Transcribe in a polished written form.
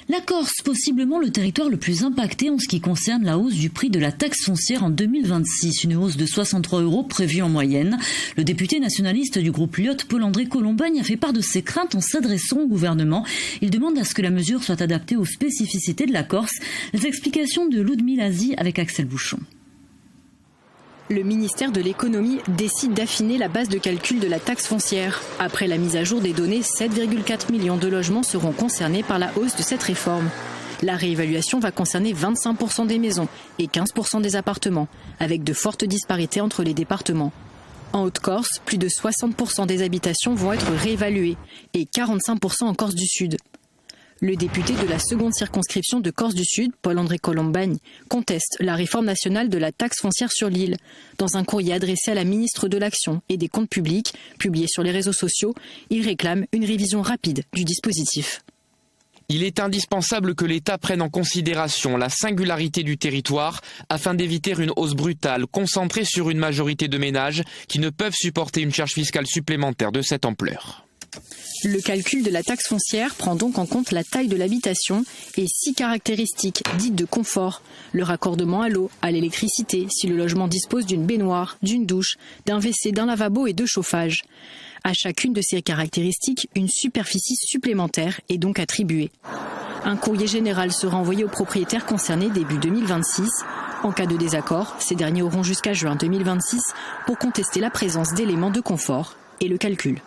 La Corse, possiblement le territoire le plus impacté en ce qui concerne la hausse du prix de la taxe foncière en 2026, une hausse de 63 € prévue en moyenne. Le député nationaliste du groupe Lyot, Paul-André Colombagne, a fait part de ses craintes en s'adressant au gouvernement. Il demande à ce que la mesure soit adaptée aux spécificités de la Corse. Les explications de Ludmila Zi avec Axel Bouchon. Le ministère de l'économie décide d'affiner la base de calcul de la taxe foncière. Après la mise à jour des données, 7,4 millions de logements seront concernés par la hausse de cette réforme. La réévaluation va concerner 25% des maisons et 15% des appartements, avec de fortes disparités entre les départements. En Haute-Corse, plus de 60% des habitations vont être réévaluées et 45% en Corse du Sud. Le député de la seconde circonscription de Corse du Sud, Paul-André Colombagne, conteste la réforme nationale de la taxe foncière sur l'île. Dans un courrier adressé à la ministre de l'Action et des Comptes publics, publié sur les réseaux sociaux, il réclame une révision rapide du dispositif. Il est indispensable que l'État prenne en considération la singularité du territoire afin d'éviter une hausse brutale concentrée sur une majorité de ménages qui ne peuvent supporter une charge fiscale supplémentaire de cette ampleur. Le calcul de la taxe foncière prend donc en compte la taille de l'habitation et 6 caractéristiques dites de confort. Le raccordement à l'eau, à l'électricité, si le logement dispose d'une baignoire, d'une douche, d'un WC, d'un lavabo et de chauffage. À chacune de ces caractéristiques, une superficie supplémentaire est donc attribuée. Un courrier général sera envoyé aux propriétaires concernés début 2026. En cas de désaccord, ces derniers auront jusqu'à juin 2026 pour contester la présence d'éléments de confort et le calcul.